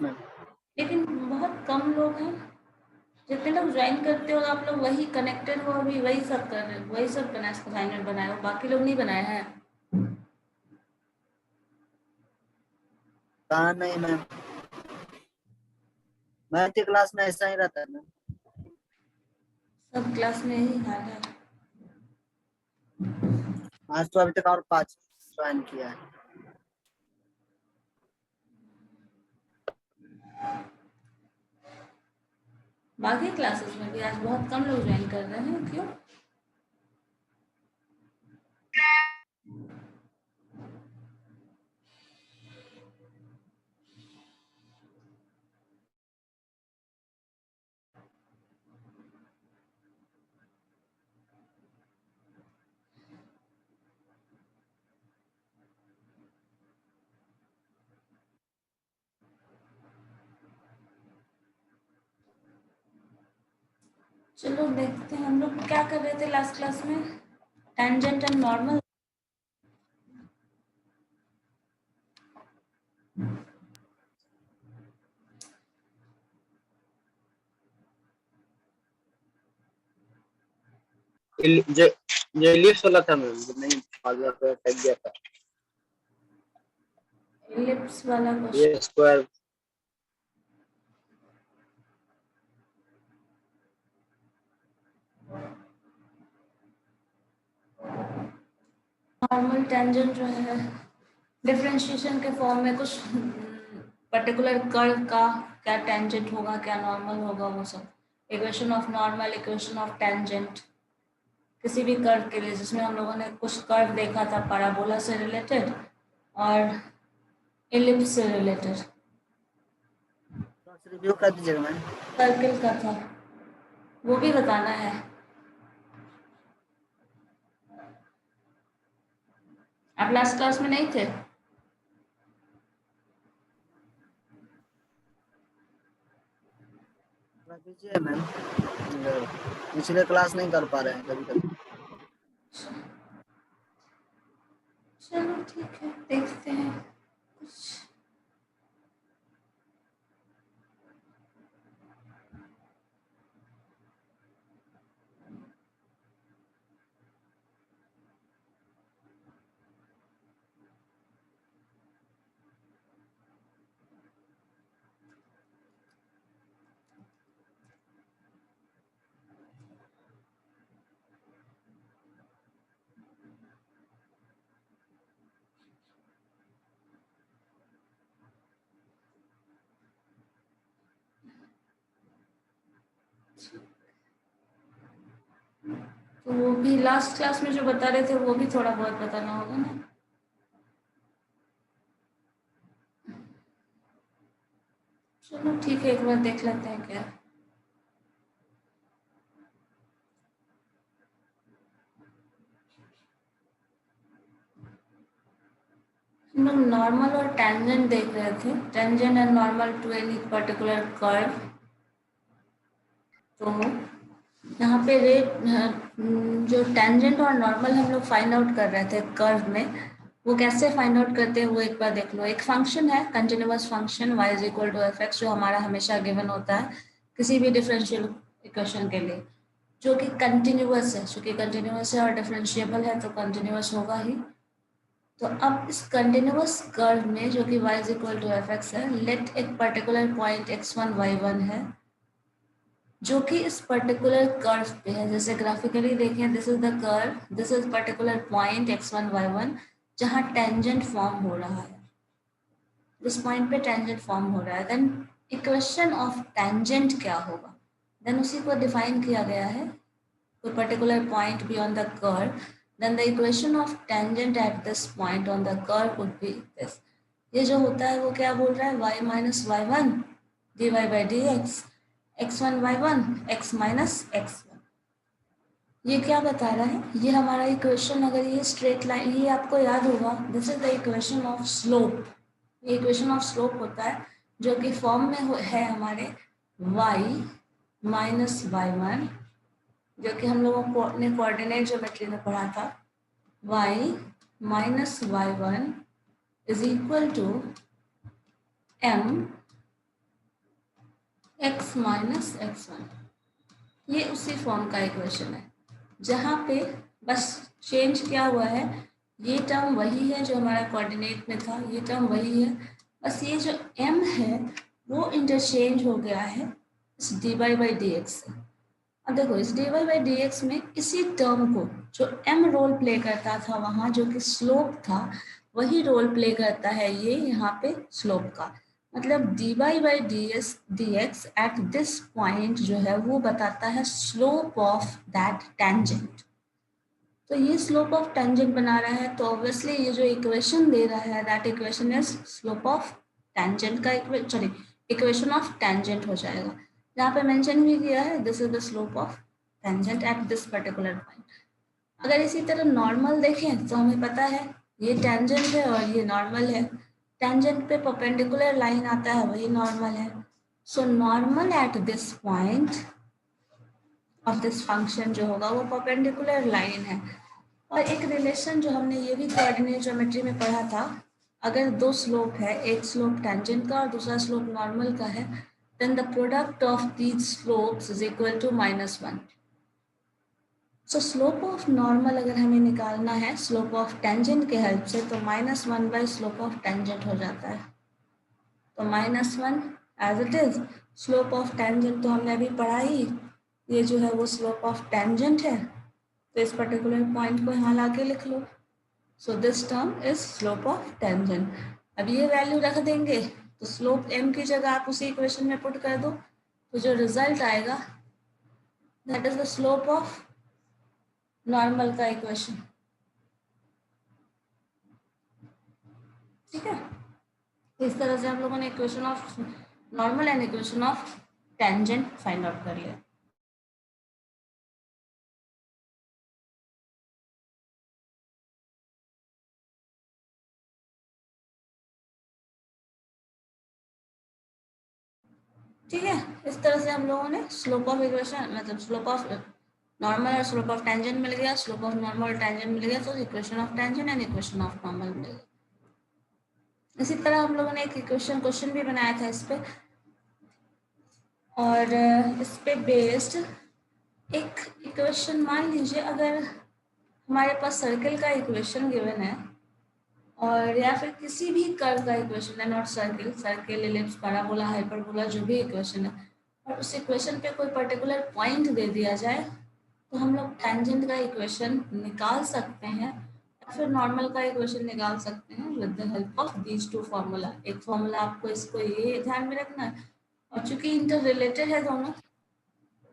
में। लेकिन बहुत कम लोग हैं, जितने लोग ज्वाइन करते हो आप लोग वही कनेक्टेड हो, अभी वही सब कर रहे हो, वही सब असाइनमेंट बनाए हो, बाकी लोग नहीं बनाए हैं। कहाँ नहीं मैम, मैथ की क्लास में ऐसा ही रहता है मैम। सब क्लास में यही हाल है। आज तो अभी तक और 5 ज्वाइन किया है। बाकी क्लासेस में भी आज बहुत कम लोग ज्वाइन कर रहे हैं, क्यों? चलो देखते हैं, हम लोग क्या कर रहे थे लास्ट क्लास में, टेंजेंट एंड नॉर्मल। जो जो इलिप्स वाला था मैम, जो नहीं आगे पे टक गया था, इलिप्स वाला ये क्वेश्चन। स्क्वायर। नॉर्मल टेंजेंट जो है डिफरेंशिएशन के फॉर्म में कुछ पर्टिकुलर कर्व का क्या टेंजेंट होगा, क्या नॉर्मल होगा, वो सब equation of normal, equation of tangent किसी भी कर्व के लिए, जिसमें हम लोगों ने कुछ कर्व देखा था पैराबोला से रिलेटेड और इलिप्स से रिलेटेड, रिव्यू कर दीजिएगा मैम। सर्किल का था, वो भी बताना है। आप लास्ट क्लास में नहीं थे? कर दीजिए मैम, पिछले क्लास नहीं कर पा रहे हैं कभी कभी। चलो ठीक है, देखते हैं कुछ। तो वो भी लास्ट क्लास में जो बता रहे थे वो भी थोड़ा बहुत बताना होगा ना। चलो ठीक है, एक बार देख लेते हैं क्या। हम लोग नॉर्मल और टेंजेंट देख रहे थे, tangent and normal to any particular curve. तो यहाँ पे जो टेंजेंट और नॉर्मल हम लोग फाइंड आउट कर रहे थे कर्व में, वो कैसे फाइंड आउट करते हैं वो एक बार देख लो। एक फंक्शन है continuous function y is equal to f x, जो हमारा हमेशा गिवन होता है किसी भी डिफरेंशियल इक्वेशन के लिए, जो कि कंटिन्यूअस है, चूंकि कंटिन्यूअस है और डिफरेंशिएबल है तो कंटिन्यूअस होगा ही। तो अब इस कंटिन्यूअस कर्व में जो कि y is equal to f x है, लेट एक पर्टिकुलर पॉइंट x1 y1 है जो कि इस पर्टिकुलर कर्व पे है। जैसे ग्राफिकली देखें, this is the curve, this is particular point x1 y1 जहाँ टेंजेंट फॉर्म हो रहा है, जिस पॉइंट पे टेंजेंट फॉर्म हो रहा है। देन इक्वेशन ऑफ टेंजेंट क्या होगा, देन उसी को डिफाइन किया गया है, कोई particular point be on the curve, then the equation of tangent at this point on the curve would be this. ये जो होता है वो क्या बोल रहा है, y minus y one d y by d x, x one y one x minus x one. ये क्या बता रहा है, ये हमारा इक्वेशन, अगर ये स्ट्रेट लाइन, ये आपको याद होगा, this is the equation of slope. ये इक्वेशन ऑफ स्लोप होता है जो कि फॉर्म में है हमारे y माइनस वाई वन, जो कि हम लोगों को अपने कोऑर्डिनेट ज्योमेट्री में पढ़ा था, y minus y one is equal to m x minus x1, ये उसी फॉर्म का इक्वेशन है जहाँ पे बस चेंज क्या हुआ है, ये टर्म वही है जो हमारा कोऑर्डिनेट में था, ये टर्म वही है, बस ये जो m है वो इंटरचेंज हो गया है इस dy बाई डी एक्स से। अब देखो इस dy बाई डी एक्स में इसी टर्म को जो m रोल प्ले करता था वहाँ, जो कि स्लोप था, वही रोल प्ले करता है ये यहाँ पे स्लोप का। मतलब dy by d x at this point जो है वो बताता है स्लोप ऑफ दैट टेंजेंट। तो ये स्लोप ऑफ टेंजेंट बना रहा है, तो ऑब्वियसली ये जो इक्वेशन दे रहा है that equation is slope of tangent का इक्वेशन ऑफ टेंजेंट हो जाएगा। यहाँ पे मेंशन भी किया है this is the slope of tangent at this particular point. अगर इसी तरह नॉर्मल देखें तो हमें पता है ये टेंजेंट है और ये नॉर्मल है, टेंजेंट पे परपेंडिकुलर लाइन आता है वही नॉर्मल है। So normal at this point of this function जो होगा वो परपेंडिकुलर लाइन है। और एक रिलेशन जो हमने ये भी कोऑर्डिनेट ज्योमेट्री में पढ़ा था, अगर दो स्लोप है, एक स्लोप टेंजेंट का और दूसरा स्लोप नॉर्मल का है, then the product of these slopes is equal to -1। So slope of normal अगर हमें निकालना है स्लोप ऑफ टेंजेंट के हेल्प से, तो -1 बाई स्लोप ऑफ टेंजेंट हो जाता है। तो -1 as it is, slope of tangent तो हमने अभी पढ़ा ही, ये जो है वो स्लोप ऑफ टेंजेंट है, तो इस पर्टिकुलर पॉइंट को यहाँ लाके लिख लो। So this term is slope of tangent. अब ये वैल्यू रख देंगे तो स्लोप m की जगह आप उसी इक्वेशन में पुट कर दो, तो जो रिजल्ट आएगा that is the slope of normal का इक्वेशन। ठीक है, इस तरह से हम लोगों ने equation of normal and equation of tangent find out कर लिया। ठीक है, इस तरह से हम लोगों ने स्लोप ऑफ इक्वेशन मतलब स्लोप ऑफ नॉर्मल और स्लोप ऑफ टेंजेंट मिल गया, स्लोप ऑफ नॉर्मल और टेंजेंट मिल गया, तो equation of tangent and equation of normal मिल गया। इसी तरह हम लोगों ने एक क्वेश्चन भी बनाया था इस पे, और इस पे बेस्ड एक इक्वेशन, मान लीजिए अगर हमारे पास सर्कल का इक्वेशन गिवन है और या फिर किसी भी कर्व का इक्वेशन है, not circle, circle, ellipse, parabola, hyperbola, जो भी इक्वेशन है, और उस इक्वेशन पे कोई पर्टिकुलर पॉइंट दे दिया जाए, तो हम लोग टेंजेंट का इक्वेशन निकाल सकते हैं या फिर नॉर्मल का इक्वेशन निकाल सकते हैं with the help of these two formula. एक फार्मूला आपको इसको ये ध्यान में रखना है, और चूंकि इंटर रिलेटेड है दोनों,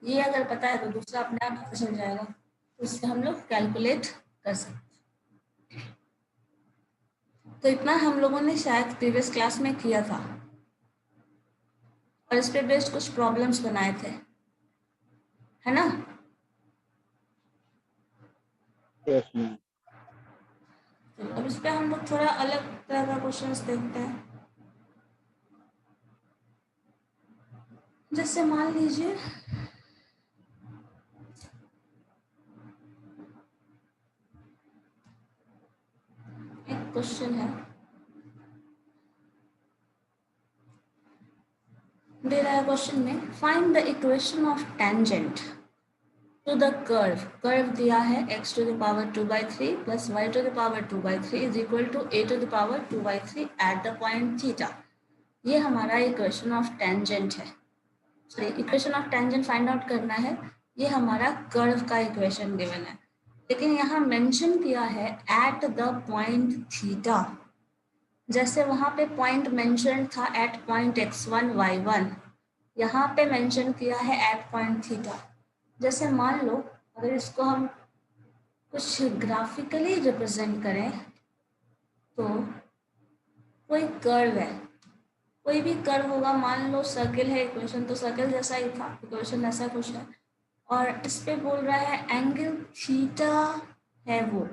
ये अगर पता है तो दूसरा अपने आप पता चल जाएगा, तो इससे हम लोग कैलकुलेट कर सकते हैं। तो इतना हम लोगों ने शायद प्रीवियस क्लास में किया था, और इस पे बेस्ड कुछ प्रॉब्लम्स बनाए थे, है ना? Yes ma'am. तो अब इस पे हम लोग थोड़ा अलग तरह का क्वेश्चंस देखते हैं। जैसे मान लीजिए एक क्वेश्चन है, दे रहा है क्वेश्चन में, find the equation of tangent to the curve. Curve दिया है x to the power 2/3 plus y to the power 2/3 is equal to a to the power 2/3 at the point theta. ये हमारा equation of tangent है, sorry equation of tangent find out करना है। ये हमारा curve का इक्वेशन गिवन है, लेकिन यहाँ मेंशन किया है एट द पॉइंट थीटा। जैसे वहाँ पे पॉइंट मेंशन था एट पॉइंट x1 y1, यहाँ पे मेंशन किया है एट पॉइंट थीटा। जैसे मान लो अगर इसको हम कुछ ग्राफिकली रिप्रेजेंट करें, तो कोई कर्व है, कोई भी कर्व होगा, मान लो सर्किल है, इक्वेशन तो सर्किल जैसा ही था, इक्वेशन ऐसा कुछ है, और इस पे बोल रहा है एंगल थीटा है वो,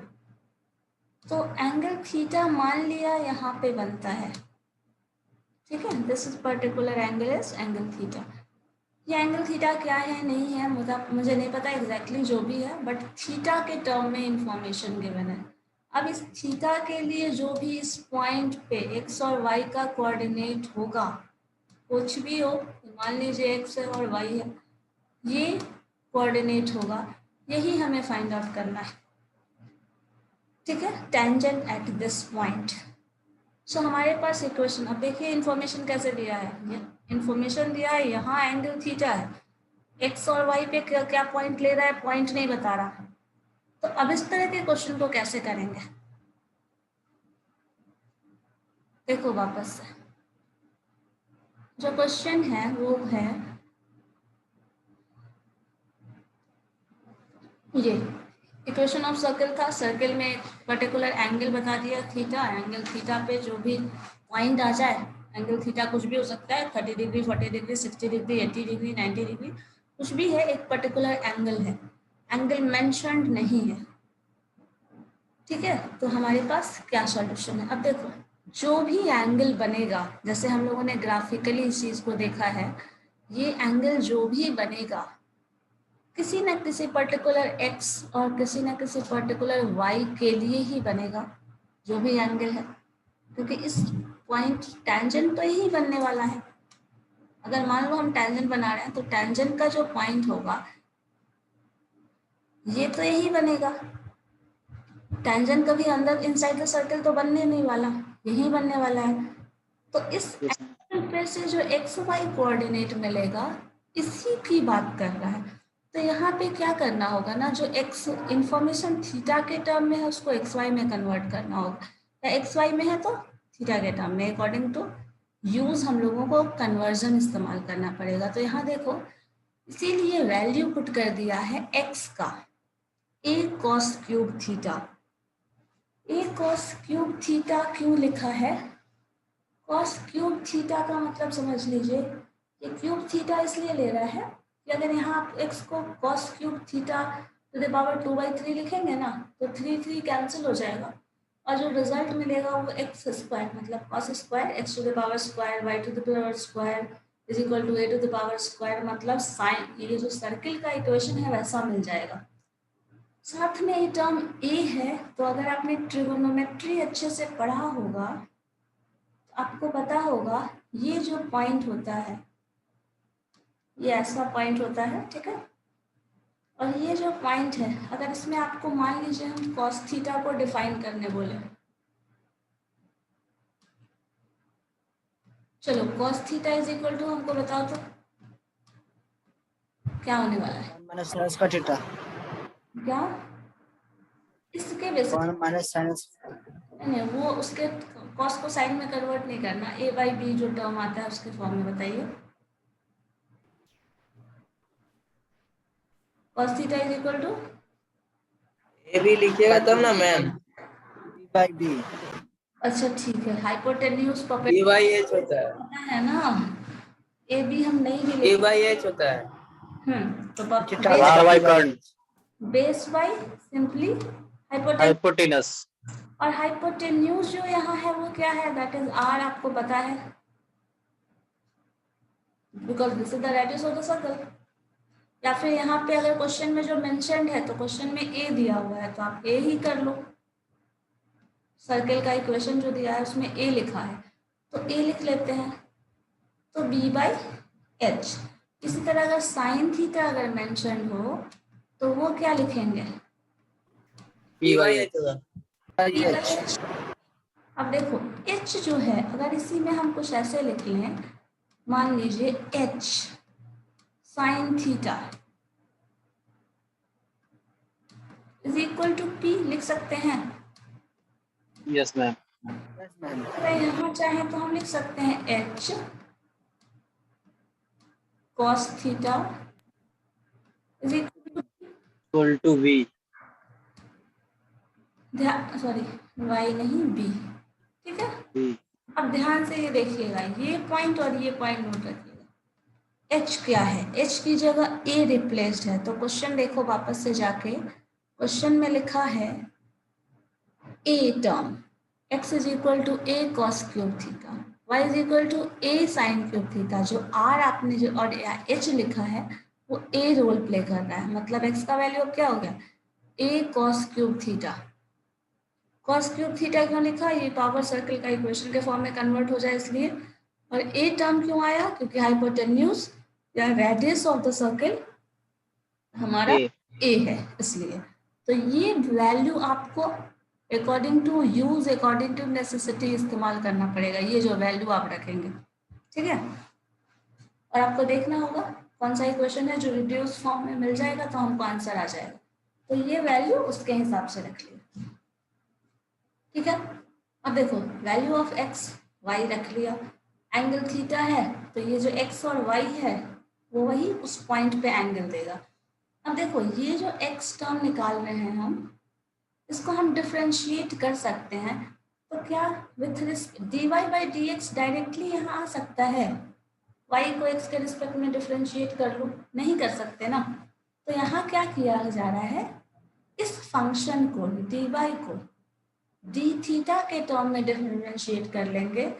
तो एंगल थीटा मान लिया यहाँ पे बनता है। ठीक है, this is particular angle is angle theta. ये एंगल थीटा क्या है नहीं है मुझे नहीं पता एग्जैक्टली जो भी है, बट थीटा के टर्म में इंफॉर्मेशन गिवन है। अब इस थीटा के लिए जो भी इस पॉइंट पे x और y का कोऑर्डिनेट होगा, कुछ भी हो, मान लीजिए एक्स है और वाई है, ये कोऑर्डिनेट होगा, यही हमें फाइंड आउट करना है, ठीक है, टेंजेंट एट दिस पॉइंट। सो हमारे पास इक्वेशन, अब देखिए इन्फॉर्मेशन कैसे दिया है, ये इन्फॉर्मेशन दिया है, यहाँ एंगल थीटा है, एक्स और वाई पे क्या क्या पॉइंट ले रहा है, पॉइंट नहीं बता रहा। तो अब इस तरह के क्वेश्चन को कैसे करेंगे, देखो वापस से जो क्वेश्चन है वो है ये, इक्वेशन ऑफ सर्कल था, सर्कल में एक पर्टिकुलर एंगल बता दिया थीटा, एंगल थीटा पे जो भी पॉइंट आ जाए, एंगल थीटा कुछ भी हो सकता है, 30 degree, 40 degree, 60 degree, 80 degree, 90 degree, कुछ भी है, एक पर्टिकुलर एंगल है, एंगल मेंशन्ड नहीं है, ठीक है। तो हमारे पास क्या सॉल्यूशन है, अब देखो जो भी एंगल बनेगा, जैसे हम लोगों ने ग्राफिकली इस चीज को देखा है, ये एंगल जो भी बनेगा किसी न किसी पर्टिकुलर x और किसी न किसी पर्टिकुलर y के लिए ही बनेगा, जो भी एंगल है, क्योंकि इस पॉइंट टेंजेंट तो यही बनने वाला है। अगर मान लो हम टेंजेंट बना रहे हैं तो टेंजेंट का जो पॉइंट होगा ये तो यही बनेगा, टेंजेंट कभी अंदर इनसाइड द सर्कल तो बनने नहीं वाला, यही बनने वाला है। तो इस एंगल पे से जो एक्स वाई कोऑर्डिनेट मिलेगा इसी की बात कर रहा है। तो यहाँ पे क्या करना होगा ना, जो एक्स इंफॉर्मेशन थीटा के टर्म में है उसको एक्स वाई में कन्वर्ट करना होगा, या एक्स वाई में है तो थीटा के टर्म में, अकॉर्डिंग टू यूज हम लोगों को कन्वर्जन इस्तेमाल करना पड़ेगा। तो यहाँ देखो, इसीलिए वैल्यू पुट कर दिया है एक्स का ए कॉस क्यूब थीटा। ए कॉस क्यूब थीटा क्यों लिखा है, कॉस क्यूब थीटा का मतलब समझ लीजिए, ये क्यूब थीटा इसलिए ले रहा है कि अगर यहाँ आप एक्स को cos cube theta two the power 2/3 लिखेंगे ना, तो 3 कैंसिल हो जाएगा, और जो रिजल्ट मिलेगा वो एक्स स्क्वायर, मतलब cos square x to the power square y to the power square is equal to a to the power square, मतलब साइन, ये जो सर्किल का इक्वेशन है वैसा मिल जाएगा। साथ में ये टर्म ए है, तो अगर आपने ट्रिगोनोमेट्री अच्छे से पढ़ा होगा तो आपको पता होगा ये जो पॉइंट होता है ये ऐसा पॉइंट होता है, ठीक है, और ये जो पॉइंट है अगर इसमें आपको मान लीजिए हम कॉस थीटा को डिफाइन करने बोले, चलो cos theta is equal to, हमको बताओ तो क्या होने वाला है, 1 माइनस साइनस का थीटा, क्या इसके बेसिस 1 माइनस साइनस, नहीं, वो उसके कॉस को साइन में कन्वर्ट नहीं करना, ए बाई बी जो टर्म आता है उसके फॉर्म में बताइए, cos theta is equal to, a भी लिखिएगा तब ना मैम, बी बाई बी, अच्छा ठीक है, hypotenuse A pocket by H होता है, पता है ना, ए बी हम नहीं भी ए लिख, बाई एच होता है। तो theta R by current, base by simply hypotenuse, hypotenuse, और हाइपोटेन्यूज जो यहाँ है वो क्या है, दैट इज आर, आपको पता है, because this is the radius of the circle. या फिर यहाँ पे अगर क्वेश्चन में जो मेंशन्ड है तो क्वेश्चन में ए दिया हुआ है तो आप ए ही कर लो, सर्कल का इक्वेशन जो दिया है उसमें ए लिखा है तो ए लिख लेते हैं, तो बी बाई एच। इसी तरह अगर साइन थीटा अगर मेंशन हो तो वो क्या लिखेंगे, पी बाई एच होगा। By P by H, H। अब देखो h जो है अगर इसी में हम कुछ ऐसे लिख लें, मान लीजिए h sine theta is equal to p लिख सकते हैं, yes ma'am, यस मैम, अगर यहाँ चाहें तो हम लिख सकते हैं h cos theta is equal to V, sorry y नहीं b, ठीक है। V, अब ध्यान से ये देखिएगा, ये पॉइंट और ये पॉइंट नोट रखिएगा, h क्या है, h की जगह a रिप्लेस्ड है, तो क्वेश्चन देखो वापस से जाके, क्वेश्चन में लिखा है a term x is equal to a cos cube theta, y is equal to a sin cube theta, जो r आपने जो और h लिखा है वो a रोल प्ले कर रहा है, मतलब x का वैल्यू अब क्या हो गया a cos cube theta. cos cube theta क्यों लिखा, ये पावर सर्कल का इक्वेशन के फॉर्म में कन्वर्ट हो जाए इसलिए, और ए टर्म क्यों आया? क्योंकि हाइपोटेन्यूज या रेडियस ऑफ द सर्कल हमारा A. ए है, इसलिए। तो ये वैल्यू आपको according to use, according to necessity इस्तेमाल करना पड़ेगा, ये जो वैल्यू आप रखेंगे, ठीक है। और आपको देखना होगा कौन सा इक्वेशन है जो रिड्यूस फॉर्म में मिल जाएगा तो हमको आंसर आ जाएगा, तो ये वैल्यू उसके हिसाब से रख लिया, ठीक है। अब देखो वैल्यू ऑफ एक्स वाई रख लिया, एंगल थीटा है तो ये जो एक्स और वाई है वो वही उस पॉइंट पे एंगल देगा। अब देखो ये जो एक्स टर्म निकाल रहे हैं हम, इसको हम डिफ्रेंशिएट कर सकते हैं, तो क्या with d y by d x directly यहाँ आ सकता है? वाई को एक्स के रिस्पेक्ट में डिफ्रेंशिएट कर लूँ, नहीं कर सकते ना। तो यहाँ क्या किया जा रहा है, इस फंक्शन को डी वाई को डी थीटा के टर्म में डिफ्रेंशिएट कर लेंगे,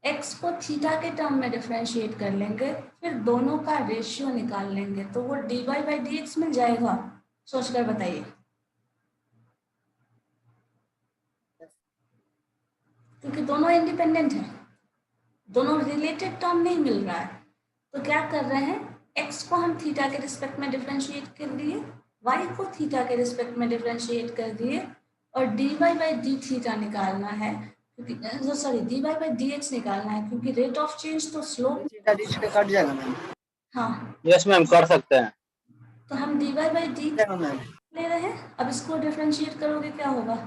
एक्स को थीटा के टर्म में डिफ्रेंशिएट कर लेंगे, फिर दोनों का रेशियो निकाल लेंगे, तो वो d y by d x मिल जाएगा। सोचकर बताइए, क्योंकि दोनों इंडिपेंडेंट है, दोनों रिलेटेड टर्म नहीं मिल रहा है। तो क्या कर रहे हैं, एक्स को हम थीटा के रिस्पेक्ट में डिफ्रेंशिएट कर दिए, वाई को थीटा के रिस्पेक्ट में डिफ्रेंशिएट कर दिए, और d y by d theta निकालना है, क्योंकि sorry d y by d x निकालना है, क्योंकि रेट ऑफ चेंज तो स्लोप। थीटा डी से कट जाएगा मैम। हाँ Yes मैम, कर सकते हैं। तो हम डी वाई बाई डी जाएगा मैम। ले रहे हैं। अब इसको डिफ्रेंशिएट करोगे क्या होगा,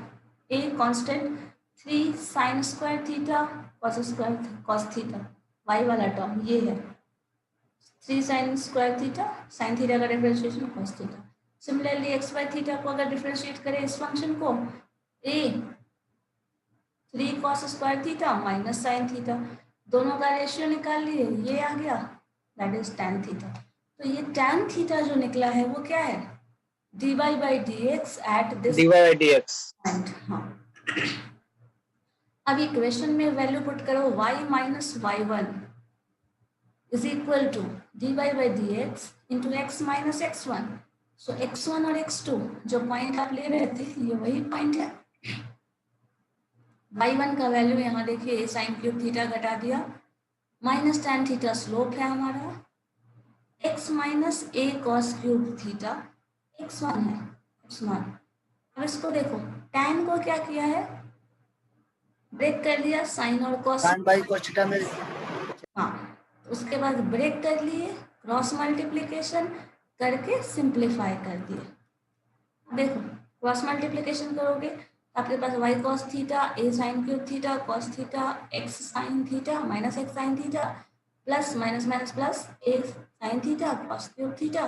a constant 3 sine square theta cos square cos theta, y वाला टर्म ये है 3 sine square theta, sine theta का differentiation cos theta. Similarly x by theta को अगर डिफरेंशिएट करें इस फंक्शन को, a 3 cos square theta minus sine theta, दोनों का रेशियो निकाल लिए, ये आ गया दैट इज tan थीटा। तो ये tan थीटा जो निकला है वो क्या है, dy by d x at this dy by dx. Point. हाँ अब इक्वेशन में वैल्यू पुट करो, y minus y one is equal to d y by d x into x minus x one. So x one और x two जो point आप ले रहे थे ये वही पॉइंट है। वाई वन का वैल्यू यहाँ देखिए ए साइन क्यूब थीटा घटा दिया, माइनस tan थीटा स्लोप है हमारा, x minus a cos cube theta x one है, x वन। अब इसको देखो tan को क्या किया है, ब्रेक कर लिया, साइन और cos, tan by cos theta में हाँ उसके बाद ब्रेक कर लिए, क्रॉस मल्टीप्लीकेशन करके सिंप्लीफाई कर दिए। देखो क्रॉस मल्टीप्लीकेशन करोगे आपके पास y cos theta a sine cube theta cos theta x sine theta minus x sine theta plus minus minus plus a sine theta cos cube theta,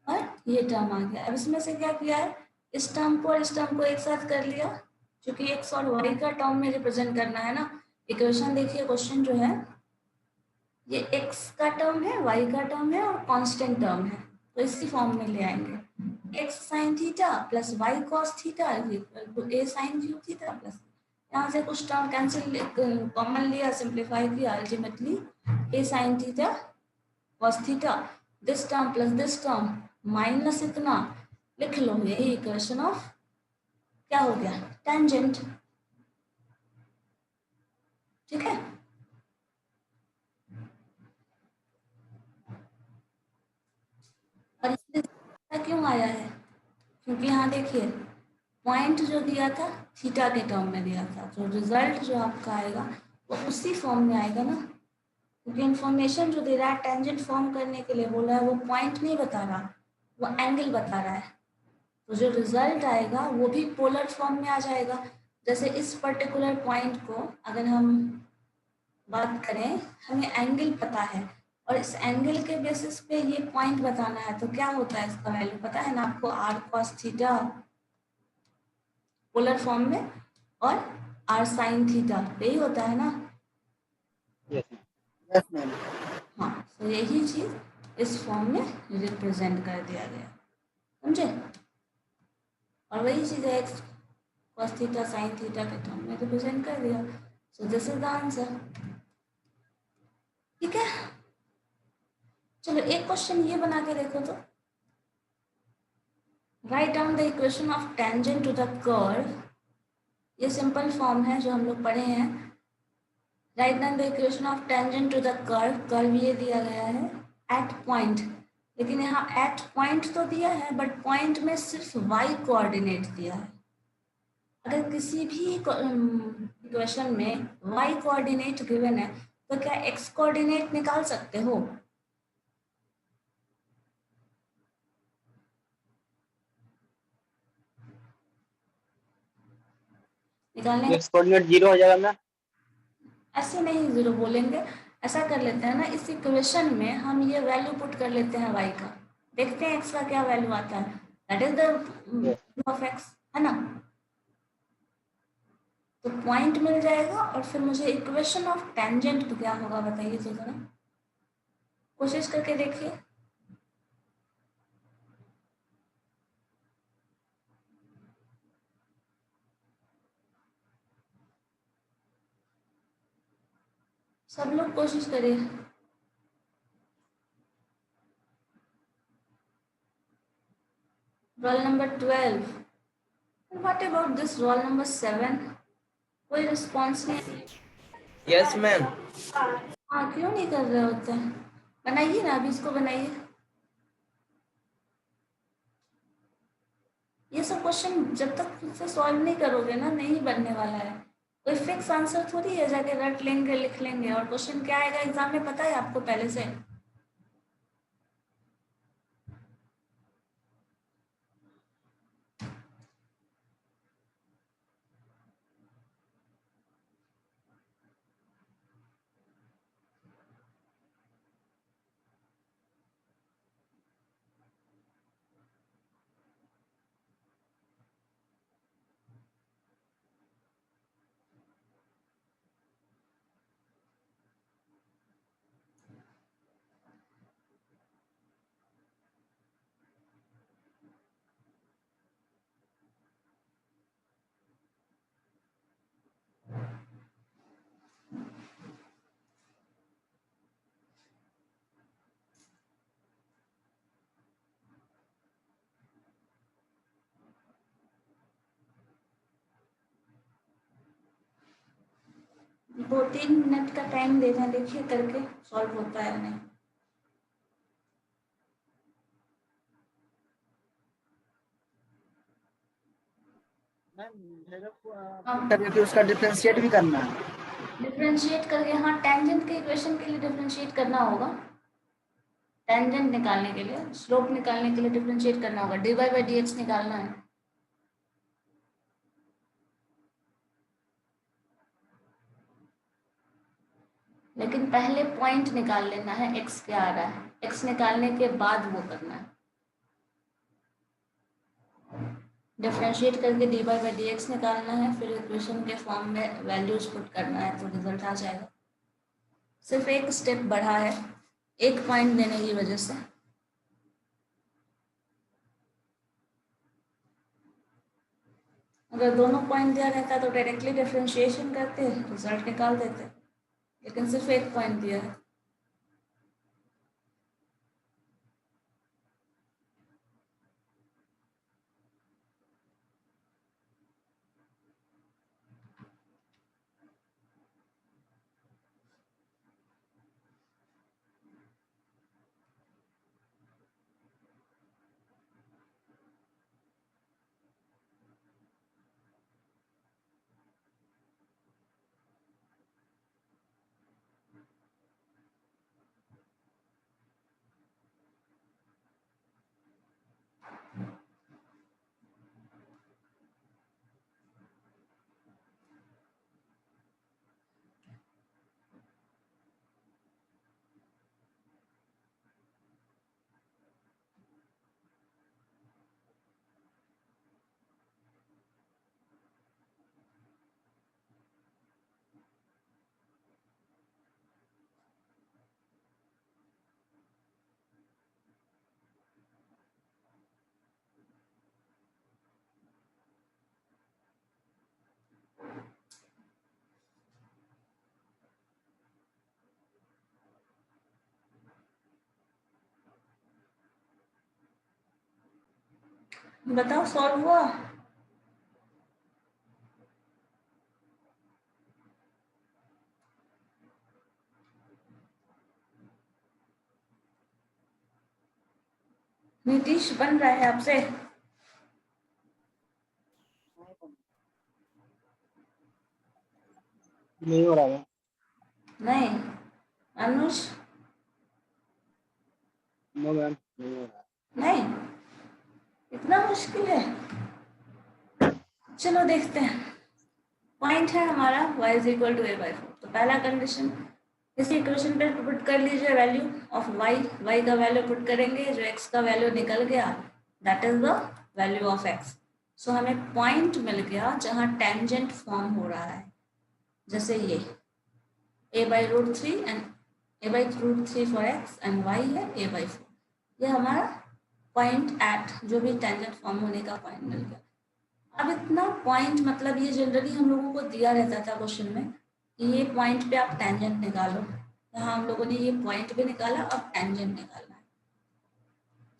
और ये term आ गया। अब इसमें से क्या किया है, इस टर्म को और इस टर्म को एक साथ कर लिया, क्योंकि एक्स और वाई का टर्म में रिप्रेजेंट करना है ना। इक्वेशन देखिए, क्वेश्चन जो है ये एक्स का टर्म है, वाई का टर्म है और कांस्टेंट टर्म है, तो इसी फॉर्म में ले आएंगे, x sine theta plus y cos theta equal to a sine cube theta plus, यहाँ से कुछ टर्म कैंसिल कॉमन लिया, सिंप्लीफाई किया, ultimately a sine theta cos theta this term plus this term minus इतना लिख लो, यही इक्वेशन ऑफ क्या हो गया, टेंजेंट। ठीक है, और इसलिए क्यों आया है, क्योंकि यहाँ देखिए पॉइंट जो दिया था थीटा के टर्म में दिया था, जो रिजल्ट जो आपका आएगा वो उसी फॉर्म में आएगा ना, क्योंकि इंफॉर्मेशन जो दे रहा है टेंजेंट फॉर्म करने के लिए बोल रहा है, वो पॉइंट नहीं बता रहा, वो एंगल बता रहा है। तो जो रिजल्ट आएगा वो भी पोलर फॉर्म में आ जाएगा। जैसे इस पर्टिकुलर पॉइंट को अगर हम बात करें, हमें एंगल पता है और इस एंगल के बेसिस पे ये पॉइंट बताना है, तो क्या होता है इसका वैल्यू पता है ना आपको, r cos theta polar form में और आर साइन थीटा, यही होता है ना। Yes ma'am. हाँ तो यही चीज इस फॉर्म में रिप्रेजेंट कर दिया गया, समझे। और वही चीज है x cos theta sine theta के टर्म में रिप्रेजेंट कर दिया, so this is the answer. ठीक है, चलो एक क्वेश्चन ये बना के देखो तो, write down the equation of tangent to the curve. ये सिंपल फॉर्म है जो हम लोग पढ़े हैं, right now the equation of tangent to the curve ये दिया गया है एट पॉइंट, लेकिन यहाँ एट पॉइंट तो दिया है बट पॉइंट में सिर्फ y कोऑर्डिनेट दिया है। अगर किसी भी इक्वेशन में y कोऑर्डिनेट गिवन है तो क्या x कोऑर्डिनेट निकाल सकते हो? निकालने एक्स कोऑर्डिनेट 0 हो जाएगा मैम। ऐसे नहीं जीरो बोलेंगे, ऐसा कर लेते हैं ना, इस इक्वेशन में हम ये वैल्यू पुट कर लेते हैं y का, देखते हैं x का क्या वैल्यू आता है, that is the of x, है ना। तो पॉइंट मिल जाएगा और फिर मुझे इक्वेशन ऑफ टेंजेंट तो क्या होगा बताइए तो जरा, कोशिश करके देखिए। सब लोग कोशिश करिए। Roll number 12, what about this roll number 7? कोई रिस्पॉन्स नहीं। Yes ma'am. हाँ क्यों नहीं कर रहे होते हैं? बनाइए ना, अभी इसको बनाइए। ये सब क्वेश्चन जब तक खुद से सॉल्व नहीं करोगे ना, नहीं बनने वाला है। कोई फिक्स आंसर थोड़ी है जाके रट लेंगे लिख लेंगे, और क्वेश्चन क्या आएगा एग्जाम में पता है आपको पहले से। दो तीन मिनट का टाइम देना, देखिए करके सॉल्व होता है नहीं। मैम कि उसका डिफरेंशिएट भी करना है। डिफरेंशिएट करके, हाँ टेंजेंट के इक्वेशन के लिए डिफरेंशिएट करना होगा, टेंजेंट निकालने के लिए, स्लोप निकालने के लिए डिफरेंशिएट करना होगा, dy बाई dx निकालना है। लेकिन पहले पॉइंट निकाल लेना है x क्या आ रहा है, x निकालने के बाद वो करना है। डिफरेंशिएट करके dy बाई dx निकालना है, फिर इक्वेशन के फॉर्म में वैल्यूज पुट करना है तो रिजल्ट आ जाएगा। सिर्फ एक स्टेप बढ़ा है एक पॉइंट देने की वजह से। अगर दोनों पॉइंट दिया रहता तो डायरेक्टली डिफरेंशिएशन करते, रिजल्ट निकाल देते, लेकिन सिर्फ एक पॉइंट दिया है। बताओ सॉल्व हुआ? नीतीश बन रहा है आपसे? नहीं हो रहा है। नहीं। अनुज? नो मैम, नहीं हो रहा है। नहीं, इतना मुश्किल है? चलो देखते हैं। पॉइंट है हमारा y is equal to a by 4। तो पहला कंडीशन, इसी इक्वेशन पे पुट कर लीजिए वैल्यू ऑफ y का वैल्यू पुट करेंगे, जो x का वैल्यू निकल गया that is the value of x। सो हमें पॉइंट मिल गया जहां टेंजेंट फॉर्म हो रहा है, जैसे ये a by root three and a by root three for x and y है a बाई 4। ये हमारा पॉइंट एट जो भी टेंजेंट फॉर्म होने का पॉइंट मिल गया। अब इतना पॉइंट मतलब ये जनरली हम लोगों को दिया रहता था क्वेश्चन में कि ये पॉइंट पे आप टेंजेंट निकालो। यहाँ हम लोगों ने ये पॉइंट भी निकाला, अब टेंजेंट निकालना है।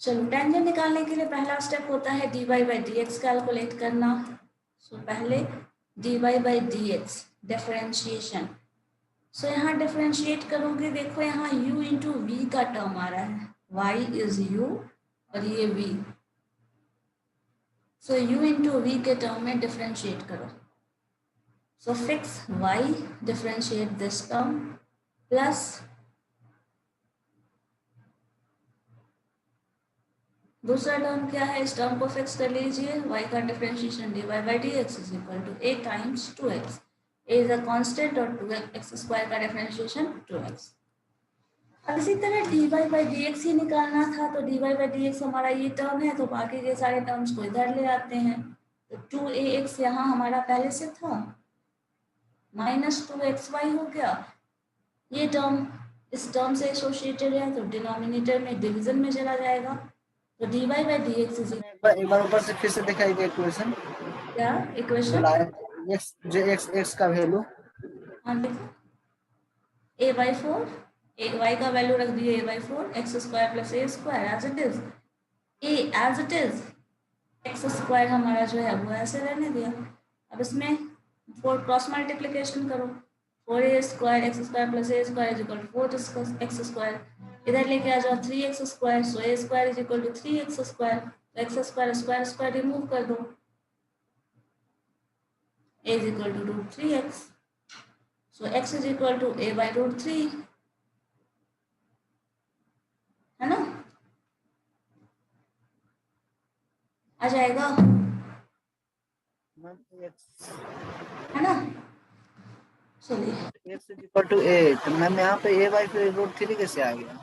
चलो टेंजेंट निकालने के लिए पहला स्टेप होता है dy by d x calculate करना। सो पहले dy by d x differentiation. So यहाँ डिफरेंशिएट करोगे, देखो यहाँ u इंटू वी का टर्म आ रहा है, y इज u और ये v। So u into v के टर्म में डिफरेंशिएट करो। So fix y, differentiate this term plus दूसरा टर्म क्या है, इस टर्म को फिक्स कर लीजिए, y का differentiation dy by d x is equal to a times 2x। a is a constant और 2x स्क्वायर का डिफरेंशिएशन 2x। अब इसी तरह dy बाई डी एक्स ही निकालना था, तो dy बाई डी एक्स हमारा ये टर्म है, तो बाकी के सारे टर्म्स को इधर ले आते हैं। तो 2ax यहाँ हमारा पहले से था, माइनस 2xy हो गया। ये टर्म इस टर्म से एसोसिएटेड है, तो डिनोमिनेटर में डिवीजन में चला जाएगा। तो dy by d x is एक बार ऊपर से फिर से दिखाई दे इक्वेशन। क्या इक्वेशन? x जो x का वैल्यू, हाँ देखो, a बाई 4, y का वैल्यू रख दिए a by 4, x square plus a square as it is, a as it is, x square हमारा जो है वो ऐसे रहने दिया। अब इसमें 4 क्रॉस मल्टीप्लीकेशन करो, 4a square x square plus a square is equal to 4 x square. इधर लेके आ जाओ 3x square, so a square is equal to 3x square. तो x square square square remove कर दो, a is equal to root 3x। So x is equal to a by root 3, है ना? आ जाएगा, है ना? चलिए, x is equal to a, तो मैम यहाँ पे a बाई फिर रूट 3 कैसे आ गया?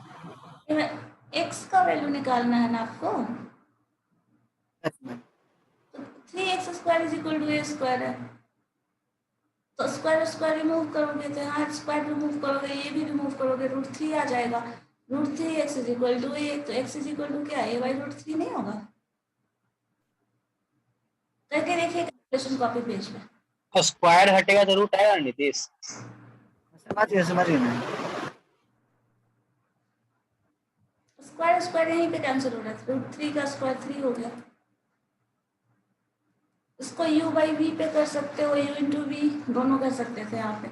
x का वैल्यू निकालना है ना आपको, Yes, ma'am. तो 3x square is equal to a square है, तो स्क्वायर स्क्वायर रिमूव करोगे, तो यहाँ स्क्वायर रिमूव करोगे, ये भी रिमूव करोगे, रूट 3 आ जाएगा। Root 3 x is equal to a, तो एक्स इज इक्वल टू क्या, a बाई रूट 3 नहीं होगा? करके देखिए कैलकुलेशन कॉपी पेज पे। तो स्क्वायर हटेगा तो रूट आएगा नीतीश? समझिए मैम। स्क्वायर स्क्वायर यहीं पे कैंसिल हो रहा है, रूट 3 का स्क्वायर 3 हो गया। इसको u बाई वी पे कर सकते हो, u इंटू वी दोनों कर सकते थे यहाँ पे।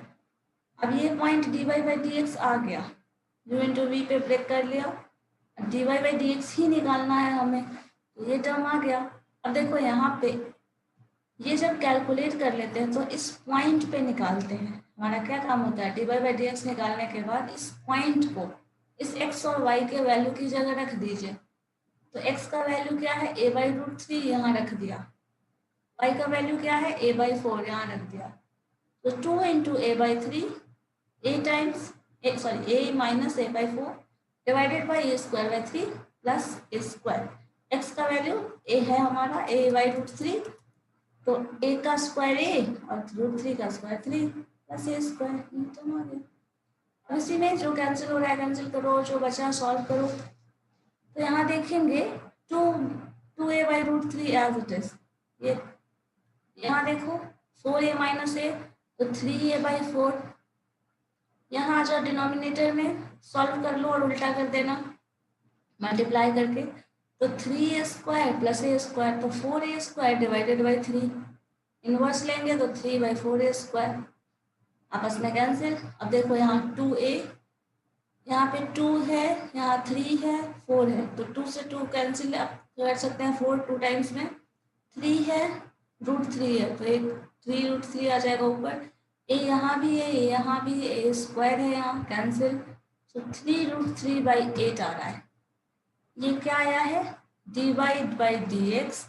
अब ये point dy by d x आ गया, u इंटू वी पे ब्रेक कर लिया, dy बाई डी एक्स ही निकालना है हमें, तो ये टर्म आ गया। अब देखो यहाँ पे ये जब कैलकुलेट कर लेते हैं तो इस पॉइंट पे निकालते हैं। हमारा क्या काम होता है, dy बाई डी एक्स निकालने के बाद इस पॉइंट को इस x और y के वैल्यू की जगह रख दीजिए। तो x का वैल्यू क्या है, a बाई रूट 3 यहाँ रख दिया, y का वैल्यू क्या है, a बाई 4 यहाँ रख दिया। तो 2 into a by 3, a times a minus a by 4 divided by a square by 3 plus a square. x का वैल्यू a है हमारा, a बाई रूट 3, तो a का स्क्वायर a और रूट 3 का square 3 plus a square, term आ गया। अब इसी में जो कैंसिल हो रहा है कैंसिल करो, जो बचा सॉल्व करो। तो यहाँ देखेंगे 2a by root 3 as it is, ये यहाँ देखो 4a माइनस a, तो 3a बाई 4, यहाँ आ जाओ डिनोमिनेटर में सॉल्व कर लो और उल्टा कर देना मल्टीप्लाई करके, तो 3a square plus a square, तो 4a square divided by 3, inverse लेंगे तो 3 बाई 4a स्क्वायर, आपस में कैंसिल। अब देखो यहाँ 2a यहाँ पे 2 है, यहाँ 3 है, 4 है, तो 2 से 2 कैंसिल आप कर सकते हैं, 4 2 टाइम्स में, 3 है, √3 है, तो एक 3√3 आ जाएगा ऊपर, ए यहाँ भी है, ए यहाँ भी है, ए स्क्वायर है यहाँ कैंसिल, तो 3√3/8 आ रहा है। ये क्या आया है? dy/dx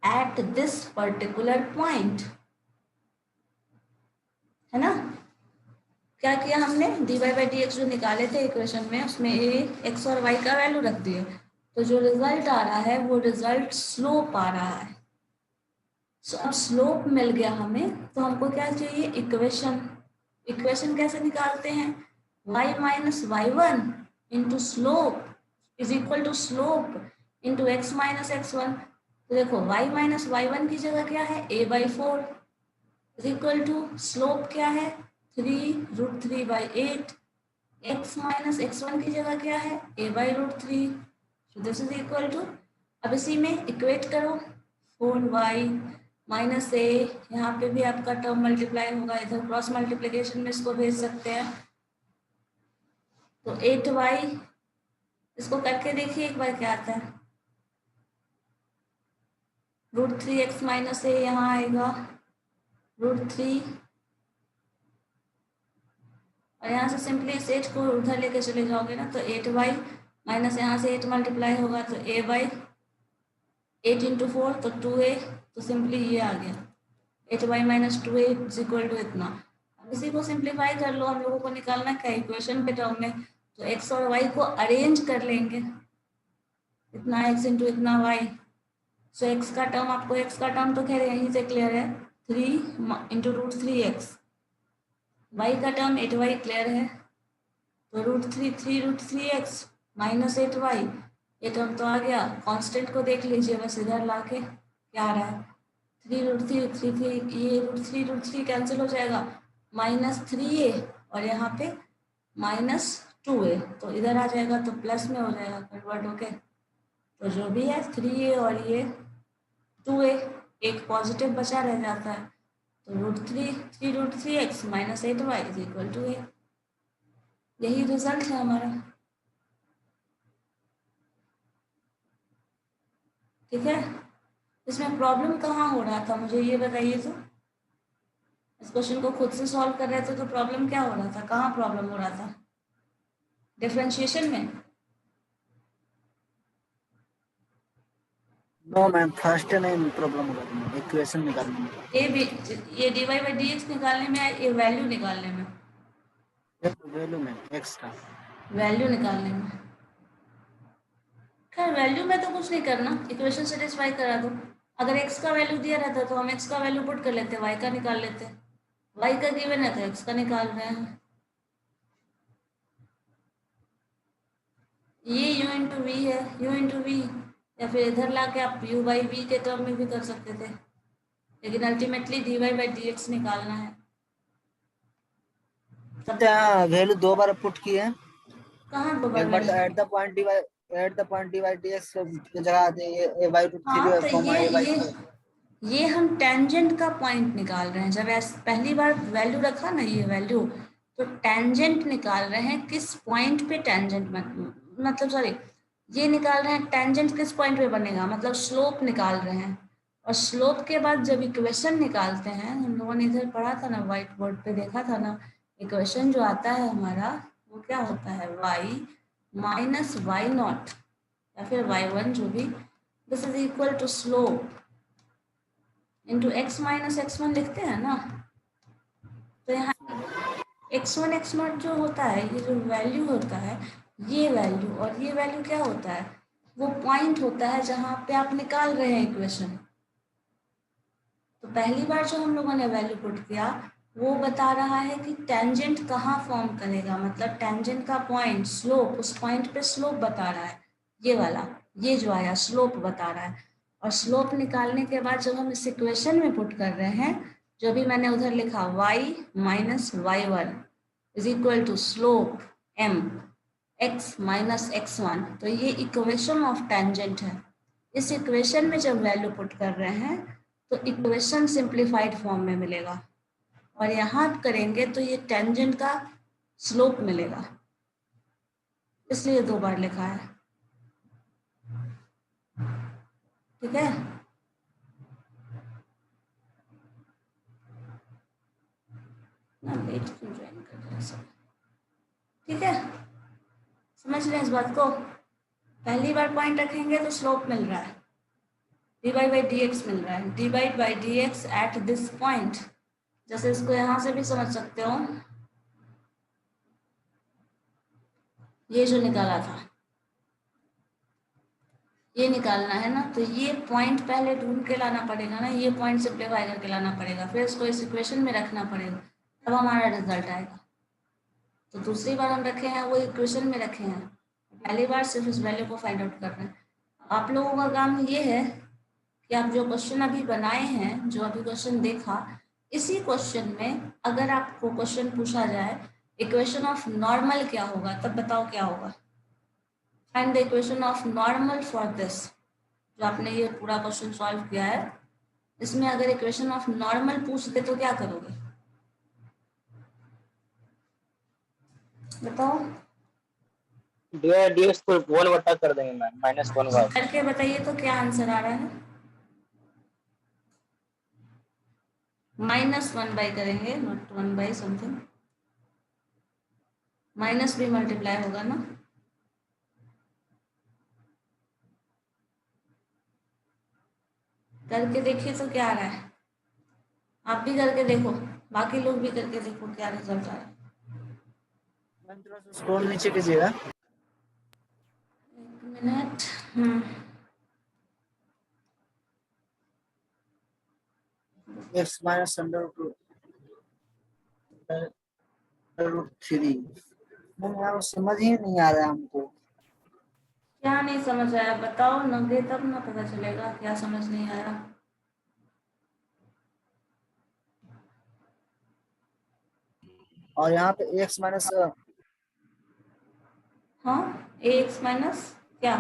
at this particular point, है ना। क्या किया हमने? dy/dx जो निकाले थे इक्वेशन में, उसमें ए, एक्स और वाई का वैल्यू रख दिए, तो जो रिजल्ट आ रहा है वो रिजल्ट स्लोप आ रहा है। सो अब स्लोप मिल गया हमें, तो हमको क्या चाहिए? इक्वेशन। इक्वेशन कैसे निकालते हैं? y - y1 into slope is equal to slope into x - x1। तो देखो y - y1 की जगह क्या है? a/4 is equal to slope क्या है? 3√3/8। x - x1 की जगह क्या है? a/√3। so this is equal to, अब इसी में इक्वेट करो, 4y - a, यहाँ पे भी आपका टर्म मल्टीप्लाई होगा, इधर क्रॉस मल्टीप्लिकेशन में इसको भेज सकते हैं, तो 8y, इसको करके देखिए एक बार क्या आता है। √3x - a यहाँ आएगा, √3, और यहाँ से सिंपली इस 8 को उधर लेके चले जाओगे ना, तो 8y माइनस यहाँ से 8 मल्टीप्लाई होगा, तो a/8 इंटू 4, तो 2a, तो सिंपली ये आ गया 8y - 2a is equal to इतना। अब इसी को सिंप्लीफाई कर लो, हम लोगों को निकालना क्या है? इक्वेशन के टर्म में, तो x और y को अरेंज कर लेंगे, इतना x इंटू इतना y, सो x का टर्म, आपको x का टर्म तो खैर यहीं से क्लियर है, 3 इंटू √3x, y का टर्म 8y क्लियर है, तो √3 माइनस 8y, ये टर्म तो आ गया। कांस्टेंट को देख लीजिए बस इधर लाके, क्या आ रहा है? 3√3 ये √3 कैंसिल हो जाएगा, -3a, और यहाँ पे -2a, तो इधर आ जाएगा, तो प्लस में हो जाएगा कन्वर्ट होके, तो जो भी है 3a और ये 2a, एक पॉजिटिव बचा रह जाता है, तो √3 - 8y is equal to a। यही रिजल्ट है हमारा, ठीक है। इसमें प्रॉब्लम कहाँ हो रहा था, मुझे ये बताइए तो। इस क्वेश्चन को खुद से सॉल्व कर रहे थे तो प्रॉब्लम क्या हो रहा था, कहाँ प्रॉब्लम हो रहा था? डिफरेंशिएशन में? नो मैम, फर्स्ट नहीं प्रॉब्लम होगा, इक्वेशन निकालने में, ये भी, ये dy/dx निकालने में, ये वैल्यू निकालने में, वैल्यू में एक्स का वैल्यू निकालने में। खैर वैल्यू में तो कुछ नहीं करना, इक्वेशन सेटिस्फाई करा दो। अगर x का वैल्यू दिया रहता तो हम x का वैल्यू पुट कर लेते, y का निकाल लेते, y का गिवन है तो x का निकाल रहे हैं। ये u इंटू वी है, u इंटू वी, या फिर इधर लाके आप u/v के टर्म में भी कर सकते थे, लेकिन अल्टीमेटली dy/dx निकालना है। यहाँ वैल्यू 2 बार पुट किए हैं, कहाँ दो एक बार तो बार? At the point divide dx की जगह आते हैं हाँ, a/√3 तो कॉमा a/4। ये हम टेंजेंट का पॉइंट निकाल रहे हैं। जब पहली बार वैल्यू रखा ना, ये वैल्यू, तो टेंजेंट निकाल रहे हैं, किस पॉइंट पे टेंजेंट, मतलब सॉरी, ये निकाल रहे हैं टेंजेंट किस पॉइंट पे बनेगा, मतलब स्लोप निकाल रहे हैं। और स्लोप के बाद जब इक्वेशन निकालते हैं, हम लोगों ने इधर पढ़ा था ना, व्हाइट बोर्ड पे देखा था ना, इक्वेशन जो आता है हमारा वो क्या होता है? y - y0 या फिर y1 जो भी, this is equal to slope into x - x1 लिखते हैं ना। तो यहाँ x1 x0 जो होता है, ये जो वैल्यू होता है, ये वैल्यू और ये वैल्यू क्या होता है? वो पॉइंट होता है जहाँ पे आप निकाल रहे हैं इक्वेशन। तो पहली बार जो हम लोगों ने वैल्यू पुट किया, वो बता रहा है कि टेंजेंट कहाँ फॉर्म करेगा, मतलब टेंजेंट का पॉइंट, स्लोप, उस पॉइंट पे स्लोप बता रहा है, ये वाला, ये जो आया स्लोप बता रहा है। और स्लोप निकालने के बाद जब हम इस इक्वेशन में पुट कर रहे हैं, जो भी मैंने उधर लिखा y - y1 is equal to slope m x - x1, तो ये इक्वेशन ऑफ टेंजेंट है। इस इक्वेशन में जब वैल्यू पुट कर रहे हैं तो इक्वेशन सिंप्लीफाइड फॉर्म में मिलेगा, और यहाँ करेंगे तो ये टेंजेंट का स्लोप मिलेगा। इसलिए 2 बार लिखा है। ठीक है, ना लेट क्यों ज्वाइन कर रहे हैं सब। ठीक है, समझ रहे हैं इस बात को। पहली बार पॉइंट रखेंगे तो स्लोप मिल रहा है, dy by dx मिल रहा है, divide by dx eight this point. जैसे इसको यहां से भी समझ सकते हो, ये जो निकाला था ये निकालना है ना, तो ये पॉइंट पहले ढूंढ के लाना पड़ेगा ना, ये पॉइंट सिंप्लीफाई करके लाना पड़ेगा, फिर इसको इस इक्वेशन में रखना पड़ेगा, तब हमारा रिजल्ट आएगा। तो दूसरी बार हम रखे हैं वो इक्वेशन में रखे हैं, पहली बार सिर्फ इस वैल्यू को फाइंड आउट कर रहे हैं। आप लोगों का काम ये है कि आप जो क्वेश्चन अभी बनाए हैं, जो अभी क्वेश्चन देखा, इसी क्वेश्चन में अगर आपको क्वेश्चन पूछा जाए इक्वेशन ऑफ नॉर्मल क्या होगा, तब बताओ क्या होगा। Find the equation of normal for this. जो आपने ये पूरा क्वेश्चन सॉल्व किया है, इसमें अगर इक्वेशन ऑफ नॉर्मल पूछ दे तो क्या करोगे, बताओ। dx को 1 बटा कर देंगे मैम, -1y। करके बताइए तो क्या आंसर आ रहा है। -1 बाई करेंगे, नॉट 1 बाई समथिंग, माइनस भी मल्टीप्लाई होगा ना। करके देखिए तो क्या आ रहा है, आप भी करके देखो, बाकी लोग भी करके देखो क्या रिजल्ट आ रहा है। मैम थोड़ा सा स्क्रॉल नीचे कीजिएगा। 1 मिनट। x minus √3। मैम यार समझ ही नहीं आ रहा है हमको। क्या नहीं समझ आया बताओ, नगे तब ना पता चलेगा क्या समझ नहीं आया। और यहाँ पे x माइनस हाँ, ax माइनस क्या,